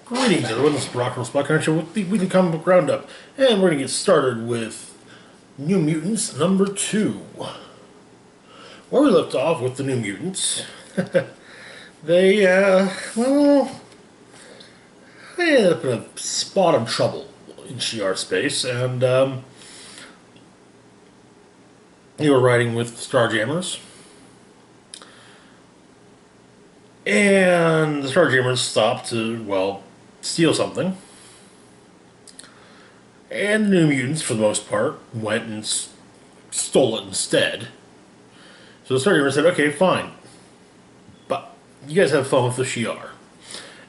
Greetings, everyone. This is Brock from Spot Connection with the Weekly Comic Book Roundup, and we're going to get started with New Mutants #2. Where we left off with the New Mutants, they, they ended up in a spot of trouble in Shi'ar space, and they were riding with Starjammers, and the Starjammers stopped to, well, steal something. And the New Mutants, for the most part, went and stole it instead. So the Starjammers said, okay, fine. But you guys have fun with the Shi'ar.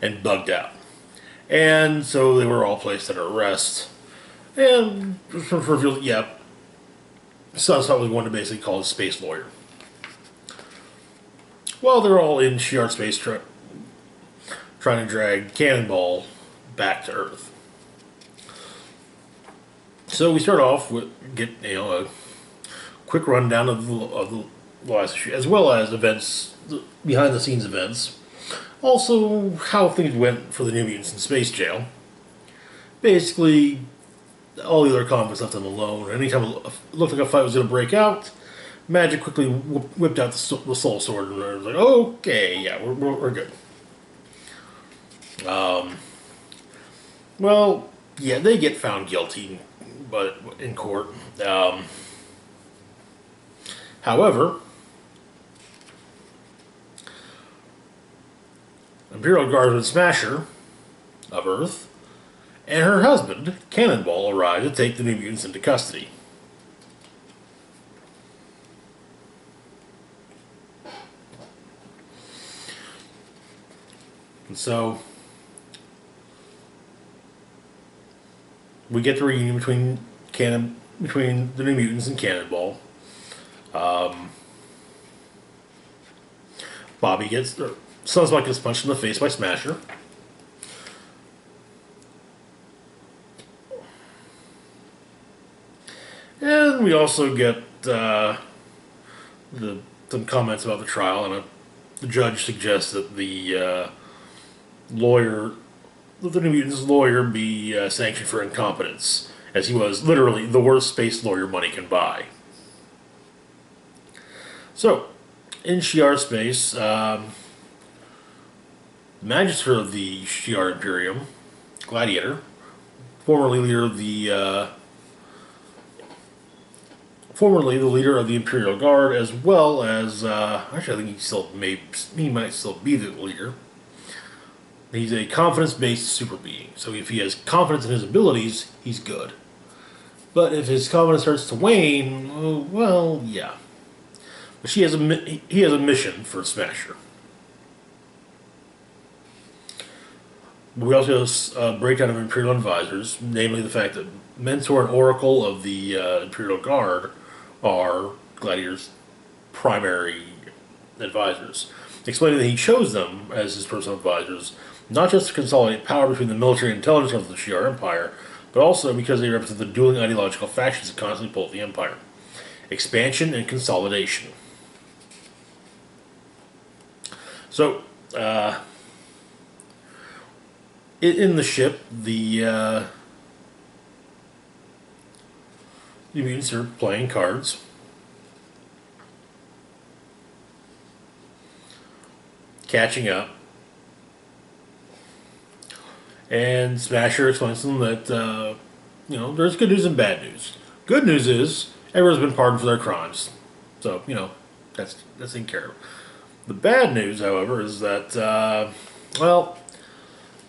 And bugged out. And so they were all placed under arrest. And for revealed, yeah, Sunspot was going to basically call his space lawyer. Well, they're all in Shi'ar space trying to drag Cannonball back to Earth. So we start off with a quick rundown of the last issue, as well as events, behind the scenes events. Also, how things went for the New Mutants in Space Jail. Basically, all the other convicts left them alone. Anytime it looked like a fight was going to break out, Magic quickly whipped out the Soul Sword and was like, okay, yeah, we're good. Well, yeah, they get found guilty, but in court. However, Imperial Guardsman Smasher of Earth and her husband, Cannonball, arrive to take the New Mutants into custody. And so we get the reunion between the New Mutants and Cannonball. Sunspot gets punched in the face by Smasher. And we also get some comments about the trial, and the judge suggests that the New Mutants' lawyer be sanctioned for incompetence, as he was literally the worst space lawyer money can buy. So, in Shi'ar space, the Magister of the Shi'ar Imperium, Gladiator, formerly the leader of the Imperial Guard, as well as actually, I think he might still be the leader. He's a confidence-based super being, so if he has confidence in his abilities, he's good. But if his confidence starts to wane, well, yeah. But he has a mission for Smasher. We also have a breakdown of Imperial advisors, namely the fact that Mentor and Oracle of the Imperial Guard are Gladiator's primary advisors, explaining that he chose them as his personal advisors not just to consolidate power between the military and intelligence of the Shi'ar Empire, but also because they represent the dueling ideological factions that constantly pull at the Empire. Expansion and consolidation. So, in the ship, the mutants are playing cards. Catching up. And Smasher explains to them that, there's good news and bad news. Good news is, everyone's been pardoned for their crimes. So, that's taken care of. The bad news, however, is that,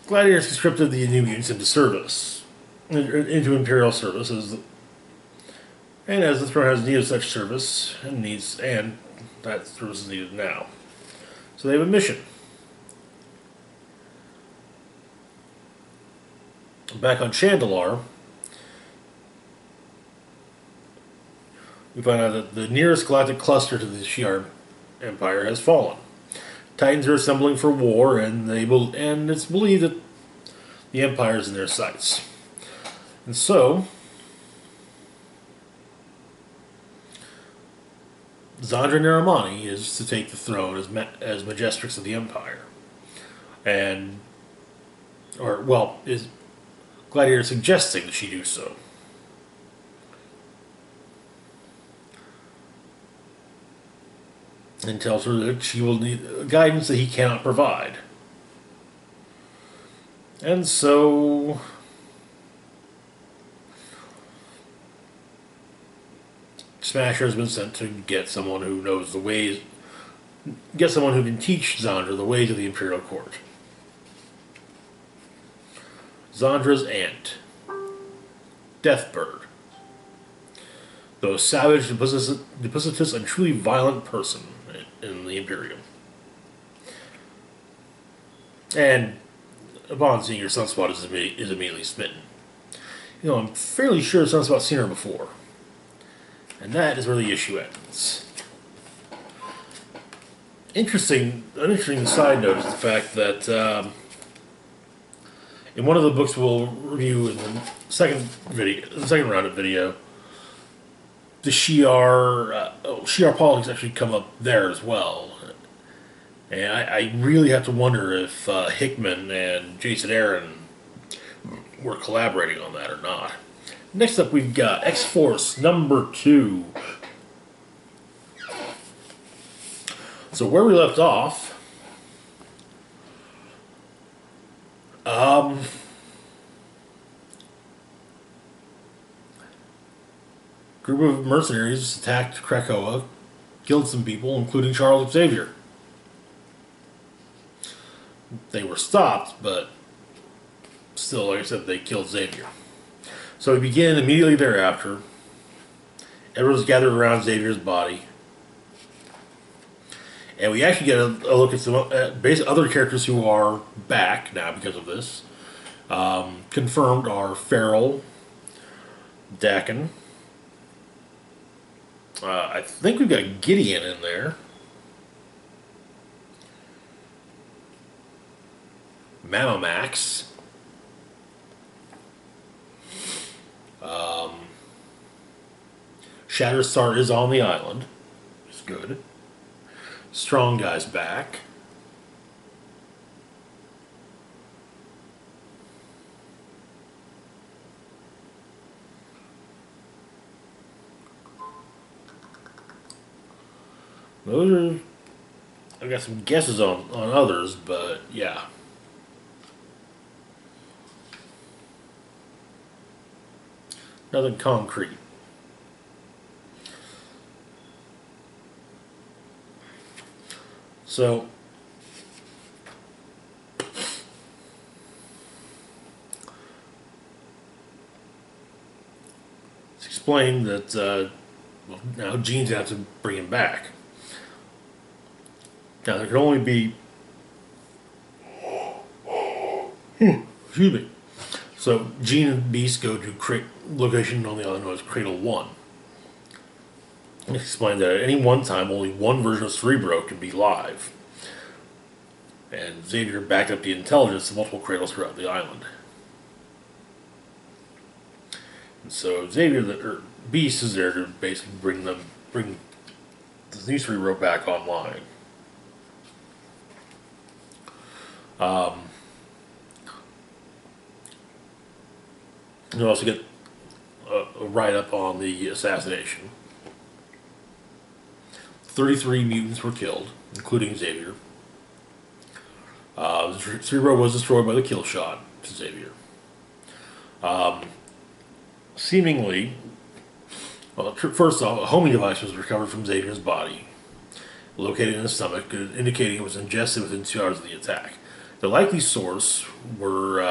Gladiators conscripted the New Mutants into service, into Imperial service, and as the throne has need of such service, and that service is needed now. So they have a mission. Back on Chandalar, we find out that the nearest galactic cluster to the Shi'ar Empire has fallen. Titans are assembling for war, and it's believed that the Empire is in their sights. And so, Zandra Naramani is to take the throne as Majestrix of the Empire. And Or, well, is Gladiator suggesting that she do so. And tells her that she will need guidance that he cannot provide. And so Smasher has been sent to get someone who knows the ways, get someone who can teach Zandra the ways of the Imperial Court. Zandra's aunt, Deathbird, though a savage, duplicitous, and truly violent person in the Imperium. And upon seeing her, Sunspot is immediately smitten. You know, I'm fairly sure Sunspot's seen her before. And that is where the issue ends. An interesting side note is the fact that in one of the books we'll review in the second round of video, the Shi'ar politics actually come up there as well. And I really have to wonder if Hickman and Jason Aaron were collaborating on that or not. Next up, we've got X-Force number 2. So where we left off, group of mercenaries attacked Krakoa, killed some people, including Charles Xavier. They were stopped, but still, like I said, they killed Xavier. So we begin immediately thereafter. Everyone's gathered around Xavier's body. And we actually get a look at some other characters who are back now because of this. Confirmed are Farrell, Dakin. I think we've got Gideon in there. Mammomax. Shatterstar is on the island. It's good. Strong Guy's back. Those are... I've got some guesses on others, but yeah. Nothing concrete. So, it's explained that well, now Jean's have to bring him back. Now there can only be, excuse me. So Jean and Beast go to location on the island known as Cradle 1. It explained that at any one time, only one version of Cerebro can be live. And Xavier backed up the intelligence of multiple cradles throughout the island. And so Beast is there to basically bring the new Cerebro back online. You also get a write-up on the assassination. 33 mutants were killed, including Xavier. Cerebro was destroyed by the kill shot to Xavier. Seemingly, well, first off, a homing device was recovered from Xavier's body, located in his stomach, indicating it was ingested within 2 hours of the attack. The likely source was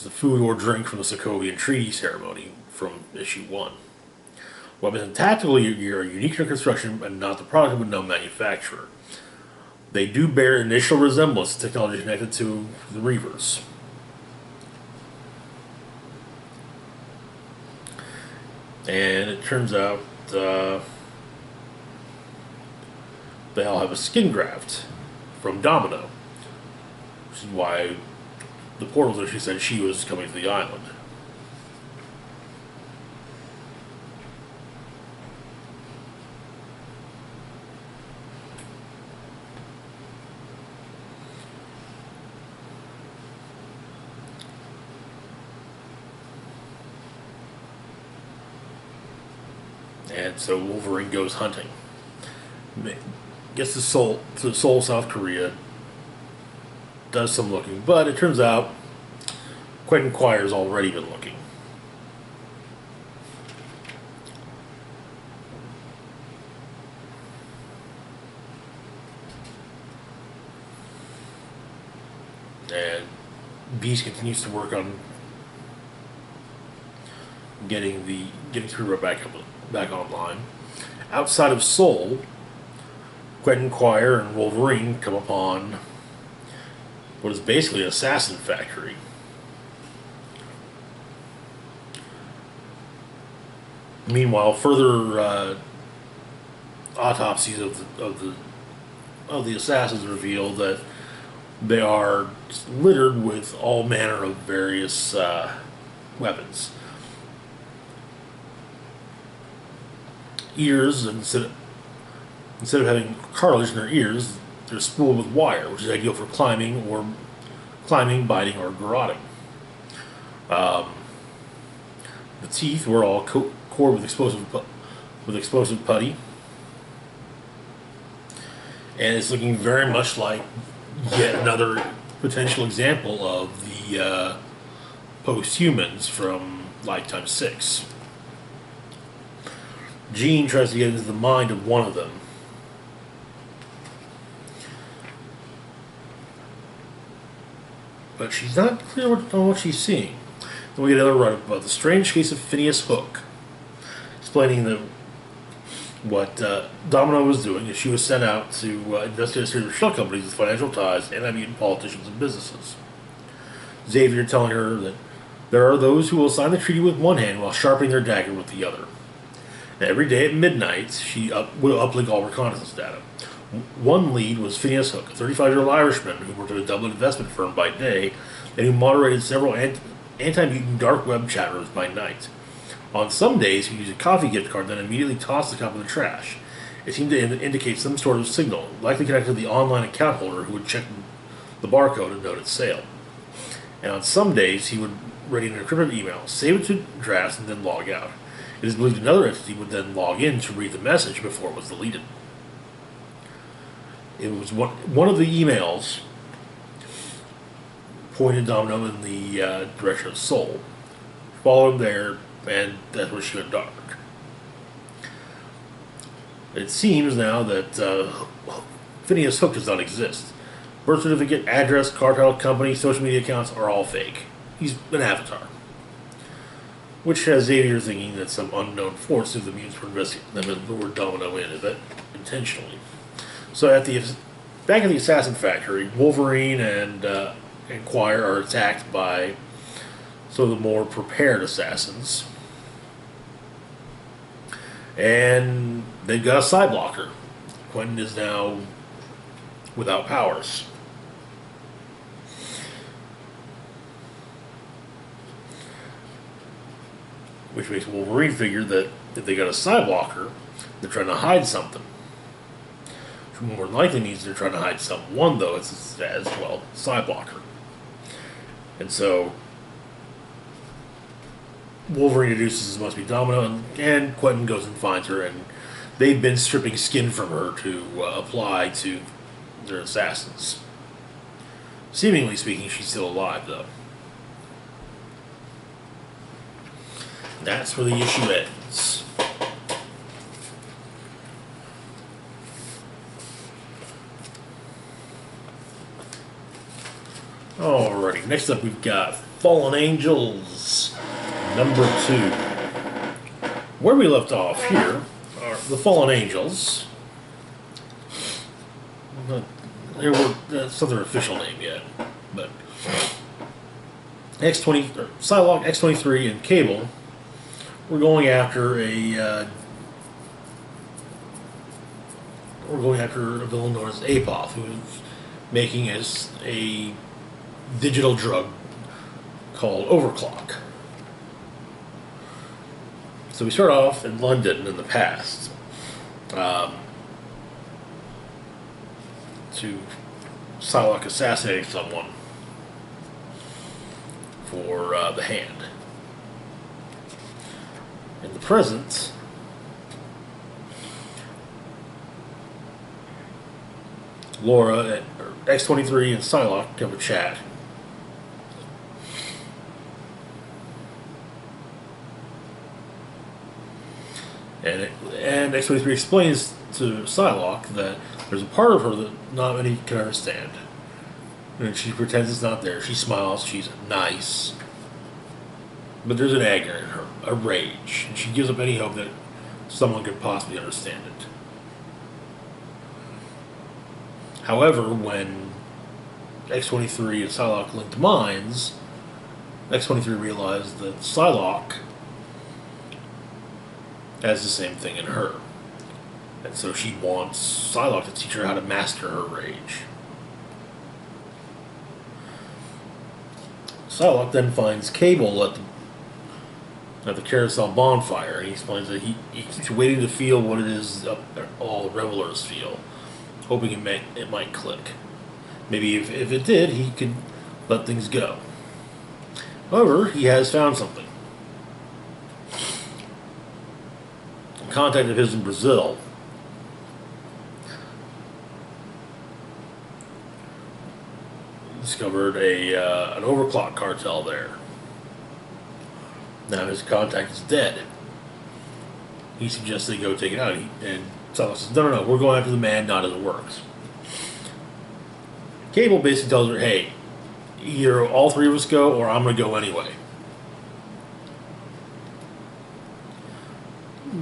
the food or drink from the Sokovian Treaty Ceremony from issue 1. Weapons and tactical gear are unique to construction and not the product of a known manufacturer. They do bear initial resemblance to technology connected to the Reavers. And it turns out they all have a skin graft from Domino, which is why the portal there she said she was coming to the island. And so Wolverine goes hunting. Gets to Seoul, South Korea, does some looking, but it turns out Quentin Quire's already been looking. And Beast continues to work on getting Superhero back online. Outside of Seoul, Quentin Quire and Wolverine come upon what is basically an assassin factory. Meanwhile, further autopsies of the assassins reveal that they are littered with all manner of various weapons. Ears, instead of having cartilage in their ears, they're spooled with wire, which is ideal for climbing, biting, or garroting. The teeth were all cored with explosive putty, and it's looking very much like yet another potential example of the post-humans from Lifetime 6. Jean tries to get into the mind of one of them. But she's not clear on what she's seeing. Then we get another run about the strange case of Phineas Hook, explaining what Domino was doing is she was sent out to investigate a series of shell companies with financial ties, anti-mutant politicians, and businesses. Xavier telling her that there are those who will sign the treaty with one hand while sharpening their dagger with the other. And every day at midnight, she would uplink all reconnaissance data. One lead was Phineas Hook, a 35-year-old Irishman who worked at a Dublin investment firm by day and who moderated several anti-mutant dark web chat rooms by night. On some days, he used a coffee gift card, then immediately tossed the cup in the trash. It seemed to indicate some sort of signal, likely connected to the online account holder who would check the barcode and note its sale. And on some days, he would read an encrypted email, save it to drafts, and then log out. It is believed another entity would then log in to read the message before it was deleted. It was one of the emails pointed Domino in the direction of Seoul. Followed him there, and that's where she went dark. It seems now that Phineas Hook does not exist. Birth certificate, address, cartel, company, social media accounts are all fake. He's an avatar. Which has Xavier thinking that some unknown force of the mutants were investigating them and lured Domino in, but intentionally. So back at the assassin factory, Wolverine and Quire are attacked by some of the more prepared assassins. And they've got a side blocker. Quentin is now without powers. Which makes Wolverine figure that if they got a side blocker, they're trying to hide something. Which more than likely means they're trying to hide someone, though, as well, side blocker. And so Wolverine introduces it must be Domino, and Quentin goes and finds her, and they've been stripping skin from her to apply to their assassins. Seemingly speaking, she's still alive, though. That's where the issue ends. Alrighty, next up we've got Fallen Angels number 2. Where we left off here are the Fallen Angels. That's not their official name yet, but Psylocke, X-23, and Cable. We're going after a villain known as Apoth, who is making a digital drug called Overclock. So we start off in London in the past, to Psylocke assassinating someone for the hand. In the present, Laura, X-23, and Psylocke have a chat. And X-23 explains to Psylocke that there's a part of her that not many can understand. And she pretends it's not there. She smiles. She's nice. But there's an anger in her, a rage. And she gives up any hope that someone could possibly understand it. However, when X-23 and Psylocke linked minds, X-23 realized that Psylocke has the same thing in her. And so she wants Psylocke to teach her how to master her rage. Psylocke then finds Cable at the carousel bonfire, and he explains that he keeps waiting to feel what it is all the revelers feel, hoping it might click. Maybe if it did, he could let things go. However, he has found something. A contact of his in Brazil discovered an overclock cartel there. Now his contact is dead. He suggests they go take it out, and Psylocke says, no, we're going after the man, not his works. Cable basically tells her, hey, either all three of us go, or I'm going to go anyway.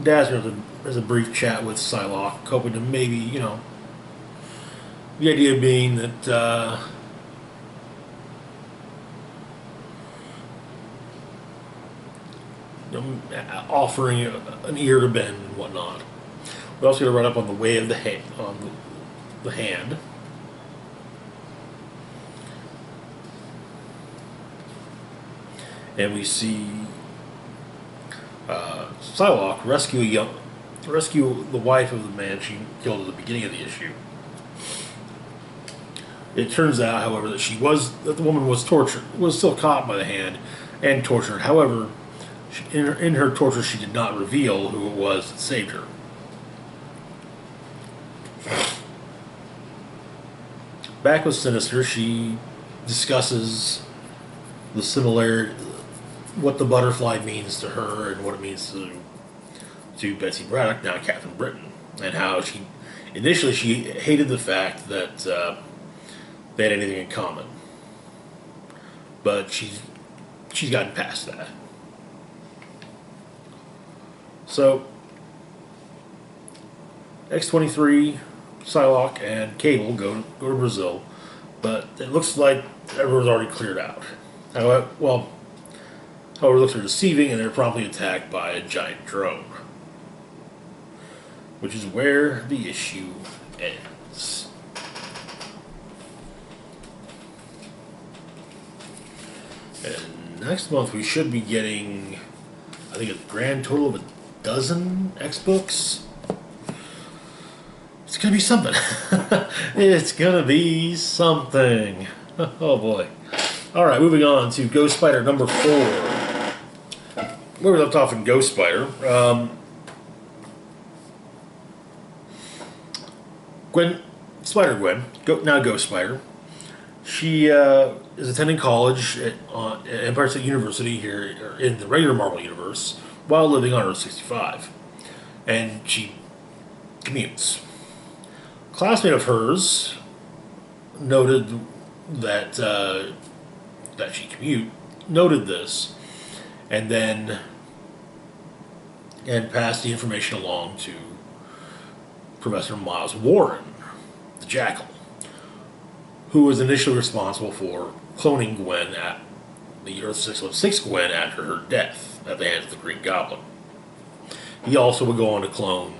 Dazzler has a brief chat with Psylocke, hoping to maybe, the idea being that offering an ear to bend and whatnot. We're also going to run up on the way of the hand. And we see Psylocke rescue the wife of the man she killed at the beginning of the issue. It turns out, however, that the woman was tortured, was still caught by the hand and tortured. However, in her torture, she did not reveal who it was that saved her. Back with Sinister, she discusses the similarity, what the butterfly means to her and what it means to Betsy Braddock, now Captain Britain, and how she hated the fact that they had anything in common, but she's gotten past that. So X-23, Psylocke, and Cable go to Brazil, but it looks like everyone's already cleared out. However, looks are deceiving, and they're promptly attacked by a giant drone, which is where the issue ends. And next month we should be getting, I think, a grand total of a dozen X-books. It's gonna be something. It's gonna be something. Oh boy. Alright, moving on to Ghost Spider number 4. Where we left off in Ghost Spider, Spider-Gwen, now Ghost Spider, she is attending college at Empire State University here in the regular Marvel Universe while living on Earth 65. And she commutes. A classmate of hers noted that she noted this, and passed the information along to Professor Miles Warren, the Jackal, who was initially responsible for cloning Gwen at the Earth 616 Gwen after her death at the hands of the Green Goblin. He also would go on to clone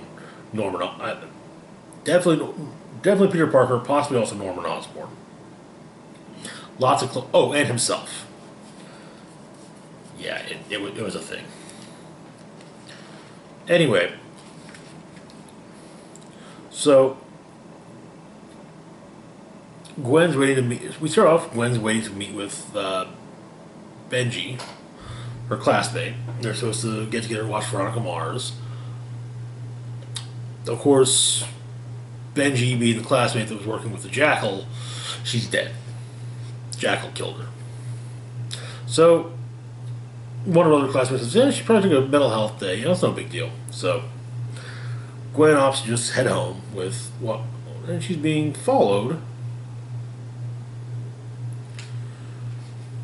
Norman, definitely Peter Parker, possibly also Norman Osborn. Lots of and himself. Yeah, it was a thing. Anyway, so Gwen's waiting to meet. We start off. Gwen's waiting to meet with Benji, her classmate. They're supposed to get together and watch Veronica Mars. Of course, Benji, being the classmate that was working with the Jackal, she's dead. Jackal killed her. So, one of her other classmates says, yeah, she probably took a mental health day. It's no big deal. So, Gwen opts to just head home with what? And she's being followed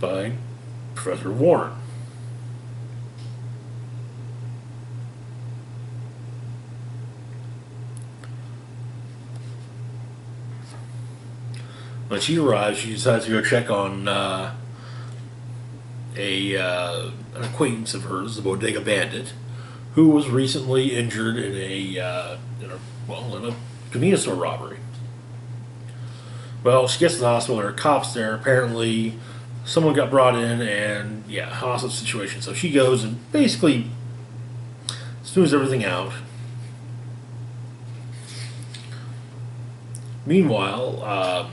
by Professor Warren. When she arrives, she decides to go check on an acquaintance of hers, the Bodega Bandit, who was recently injured in a convenience store robbery. Well, she gets to the hospital. There are cops there. Apparently, someone got brought in, and hostage situation. So she goes and basically smooths everything out. Meanwhile,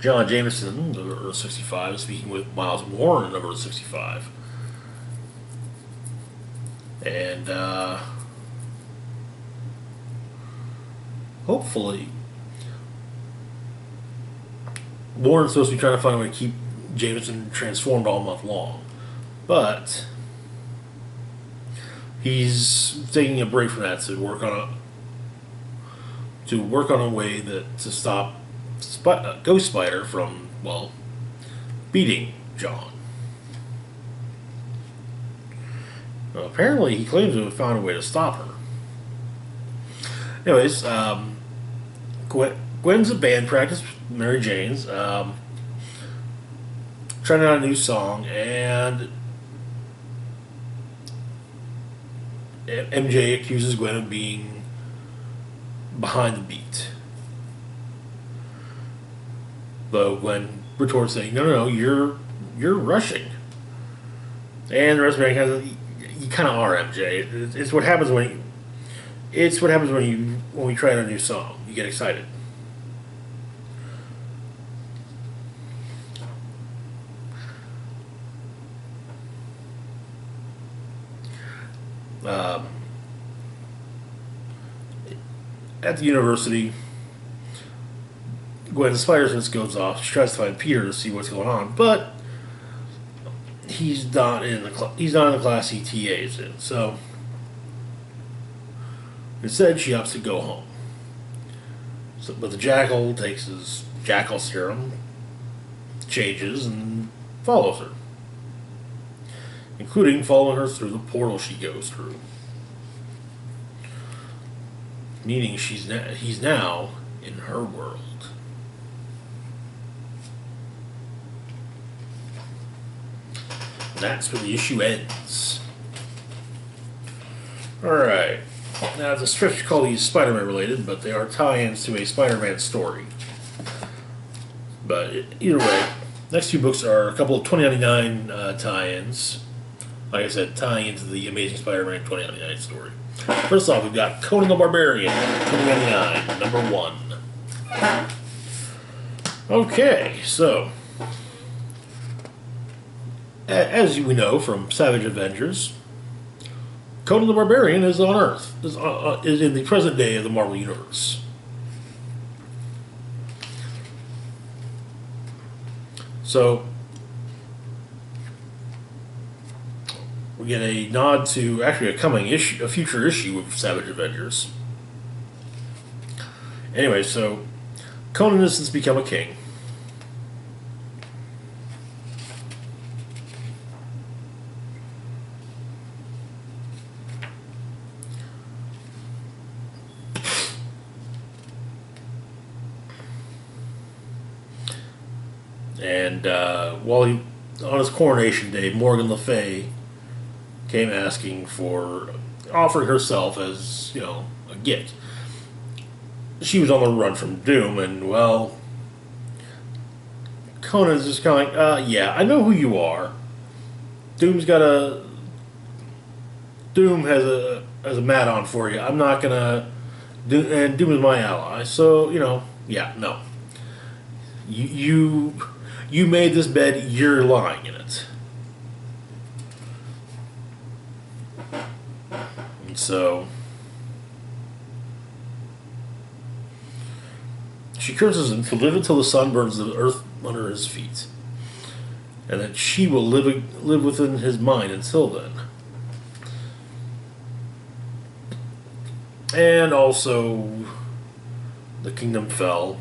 John Jameson, the Earth 65, is speaking with Miles Warren of Earth 65. And hopefully, Warren's supposed to be trying to find a way to keep Jameson transformed all month long. But he's taking a break from that to work on a way to stop Ghost Spider from, beating John. Well, apparently, he claims to have found a way to stop her. Anyways, Gwen's at band practice with Mary Jane's, trying out a new song, and MJ accuses Gwen of being behind the beat. Though Gwen retorts saying, no, you're rushing. And the rest of the band you kind of are, MJ. It's what happens when we try out a new song. You get excited. At the university, Gwen's spider sense goes off. She tries to find Peter to see what's going on, but he's not in the class he TAs in. So instead, she opts to go home. But the Jackal takes his Jackal serum, changes, and follows her, including following her through the portal she goes through. Meaning he's now in her world. And that's where the issue ends. Alright. Now, the strips call these Spider-Man related, but they are tie-ins to a Spider-Man story. But either way, next two books are a couple of 2099 tie-ins. Like I said, tying into the Amazing Spider-Man 2099 story. First off, we've got Conan the Barbarian, 2099, number 1. Okay, so as we know from Savage Avengers, Conan the Barbarian is on Earth, is in the present day of the Marvel Universe. So we get a nod to actually a future issue of Savage Avengers. Anyway, so Conan has since become a king. And on his coronation day, Morgan Le Fay came offering herself as, a gift. She was on the run from Doom, and, Conan's just kind of like, yeah, I know who you are. Doom has a mat on for you. I'm not gonna and Doom is my ally, so, yeah, no. You made this bed, you're lying in it. And so she curses him to live until the sun burns the earth under his feet, and that she will live within his mind until then. And also, the kingdom fell.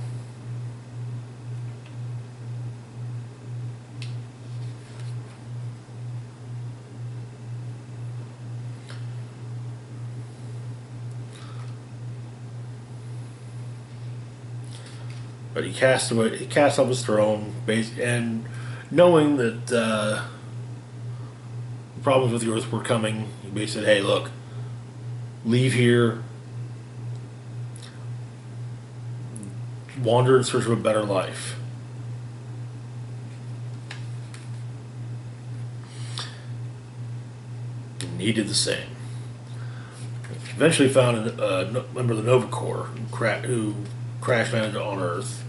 But he cast off his throne, and knowing that problems with the earth were coming, he basically said, "Hey, look, leave here, wander in search of a better life." And he did the same. Eventually found a member of the Nova Corps who crash landed on Earth.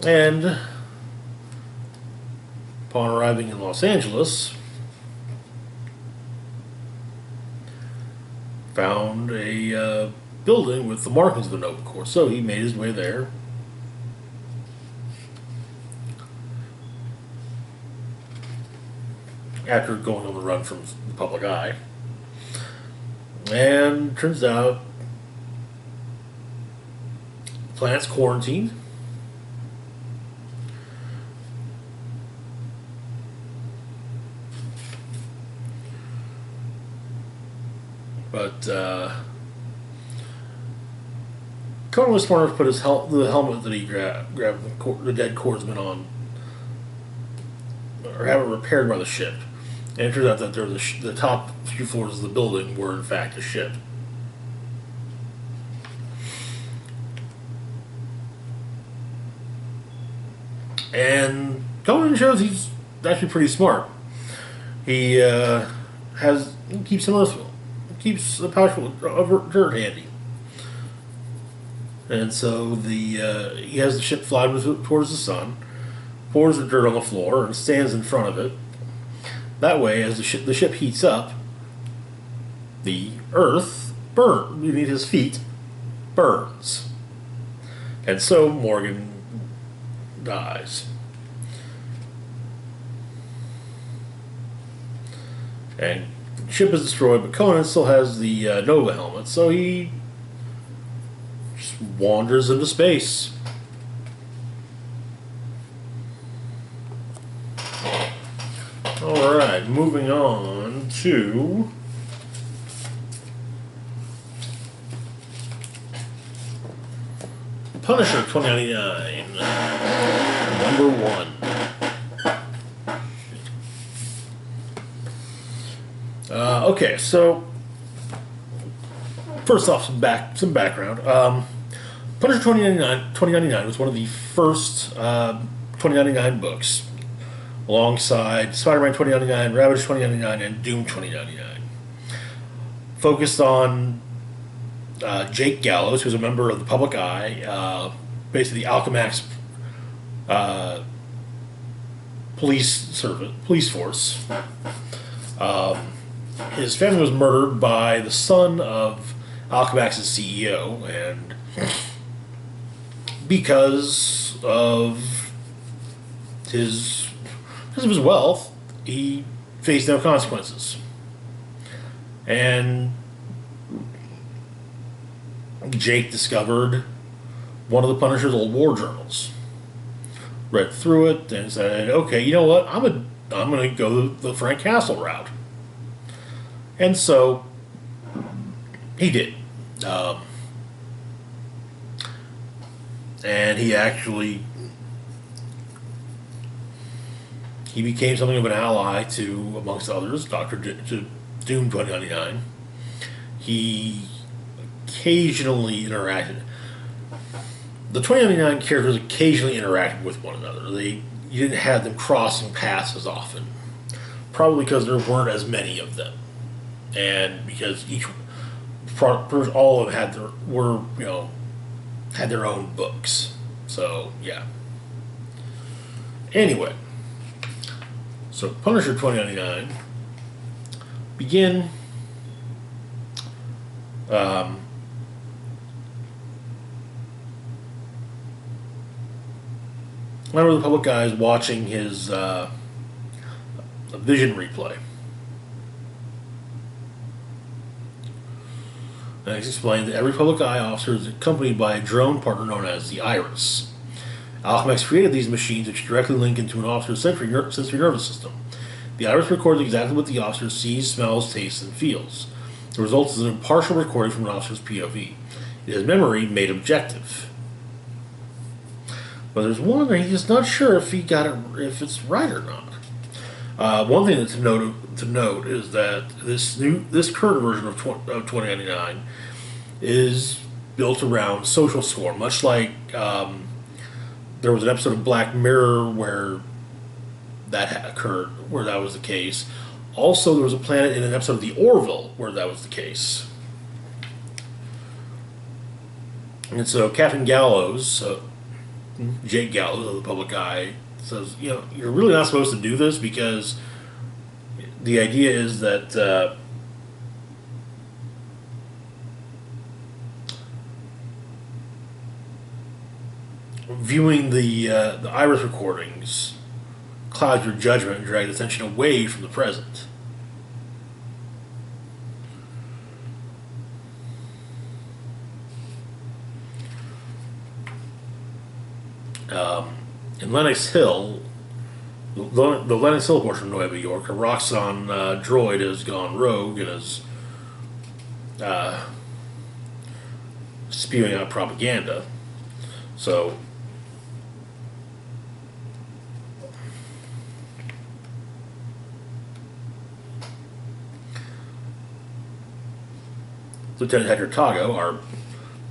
And upon arriving in Los Angeles, found a building with the markings of the Nova Corps. So he made his way there. After going on the run from the public eye. And turns out the planet's quarantined. But Conan was smart enough to put the helmet that he grabbed the dead corpsman on, or have it repaired by the ship. And it turns out that the top few floors of the building were in fact a ship. And Conan shows he's actually pretty smart. He keeps a pouch full of dirt handy. And so he has the ship fly towards the sun, pours the dirt on the floor, and stands in front of it. That way, as the ship heats up, the earth beneath his feet burns. And so Morgan dies. And the ship is destroyed, but Conan still has the Nova helmet, so he just wanders into space. Alright, moving on to Punisher 2099, number 1. Okay, so first off, some background. Punisher 2099 was one of the first 2099 books, alongside Spider-Man 2099, Ravage 2099, and Doom 2099. Focused on Jake Gallows, who's a member of the Public Eye, basically the Alchemax police force. His family was murdered by the son of Alchemax's CEO, and because of his wealth, he faced no consequences. And Jake discovered one of the Punisher's old war journals, read through it, and said, "Okay, you know what? I'm going to go the Frank Castle route." And so he did. And he became something of an ally to, amongst others, to Doom 2099. He occasionally interacted. The 2099 characters occasionally interacted with one another. You didn't have them crossing paths as often, probably because there weren't as many of them, and because all of them had their own books. So yeah. Anyway, so Punisher 2099 begin member of the public eye is watching his vision replay. And it's explained that every public eye officer is accompanied by a drone partner known as the Iris. Alchemax created these machines which directly link into an officer's sensory nervous system. The Iris records exactly what the officer sees, smells, tastes, and feels. The result is an impartial recording from an officer's POV. It has memory made objective. But there's one thing he's not sure if he got it, if it's right or not. One thing to note is that this current version of 2099 is built around social score, much like there was an episode of Black Mirror where that occurred, where that was the case. Also, there was a planet in an episode of The Orville where that was the case. And so Captain Gallows, Jake Gallows of the public eye, says, you're really not supposed to do this because the idea is that viewing the iris recordings clouds your judgment and drags attention away from the present. In Lenox Hill, the Lenox Hill portion of Nueva York, a Roxxon droid has gone rogue and is spewing out propaganda. So Lieutenant Hector Tago, our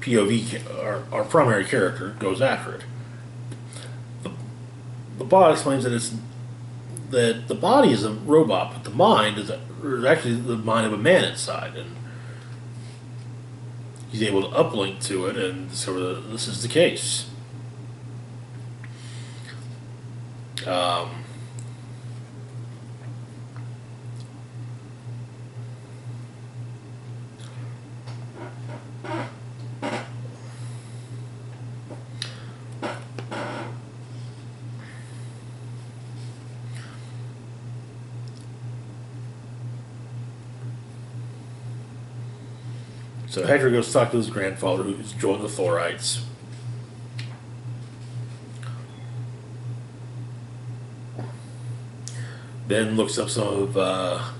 POV, our primary character, goes after it. The bot explains that the body is a robot, but the mind is actually the mind of a man inside, and he's able to uplink to it and discover that this is the case. So Hector goes to talk to his grandfather, who's joined the Thorites. Ben looks up some of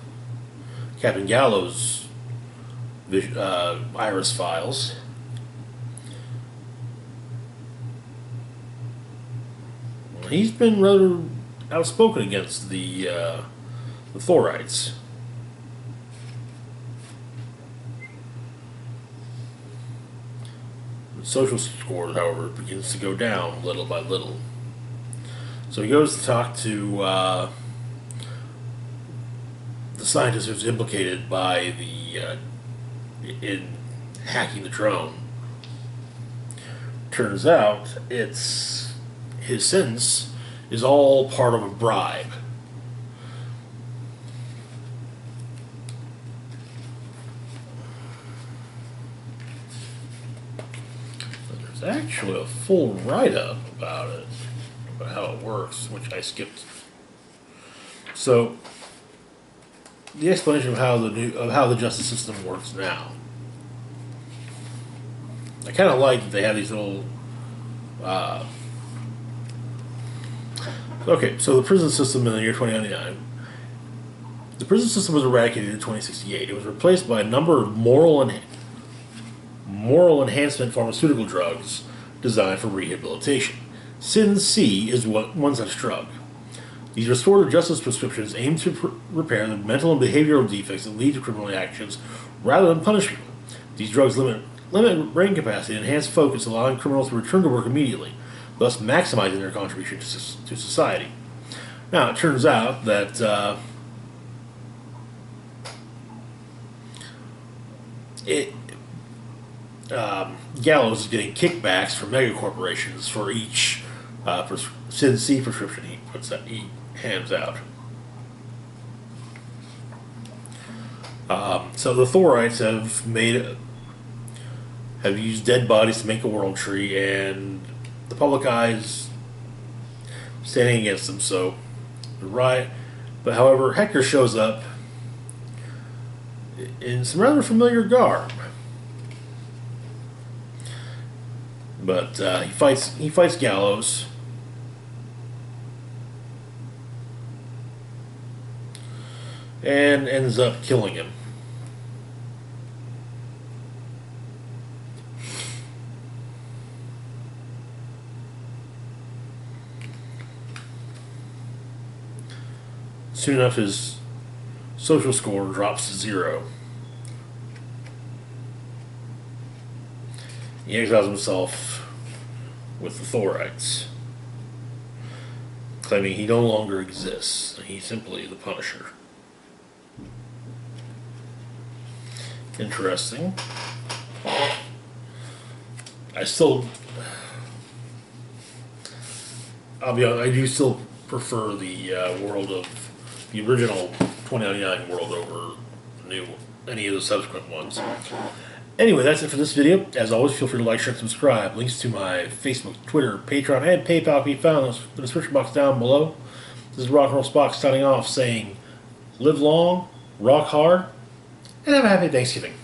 Captain Gallows' iris files. He's been rather outspoken against the Thorites. Social score, however, begins to go down little by little. So he goes to talk to the scientist who's implicated by in hacking the drone. Turns out his sentence is all part of a bribe. There's actually a full write-up about it, about how it works, which I skipped. So, the explanation of how the justice system works now. I kind of like that they have these little. Okay, so the prison system in the year 2099. The prison system was eradicated in 2068. It was replaced by a number of moral enhancement pharmaceutical drugs designed for rehabilitation. Sin C is one such drug. These restorative justice prescriptions aim to repair the mental and behavioral defects that lead to criminal actions rather than punish people. These drugs limit brain capacity and enhance focus, allowing criminals to return to work immediately, thus maximizing their contribution to society. Now, it turns out that Gallows is getting kickbacks from megacorporations for each Sin C prescription he hands out. So the Thorites have used dead bodies to make a world tree, and the public eyes standing against him. So, right. But however, Hector shows up in some rather familiar garb. But he fights Gallows. And ends up killing him. Soon enough, his social score drops to 0. He exiles himself with the Thorax, claiming he no longer exists. He's simply the Punisher. Interesting. I'll be honest, I do still prefer the world of the original 2099 world over any of the subsequent ones. Anyway, that's it for this video. As always, feel free to like, share, and subscribe. Links to my Facebook, Twitter, Patreon, and PayPal can be found in the description box down below. This is Rock and Roll Spock signing off, saying, live long, rock hard, and have a happy Thanksgiving.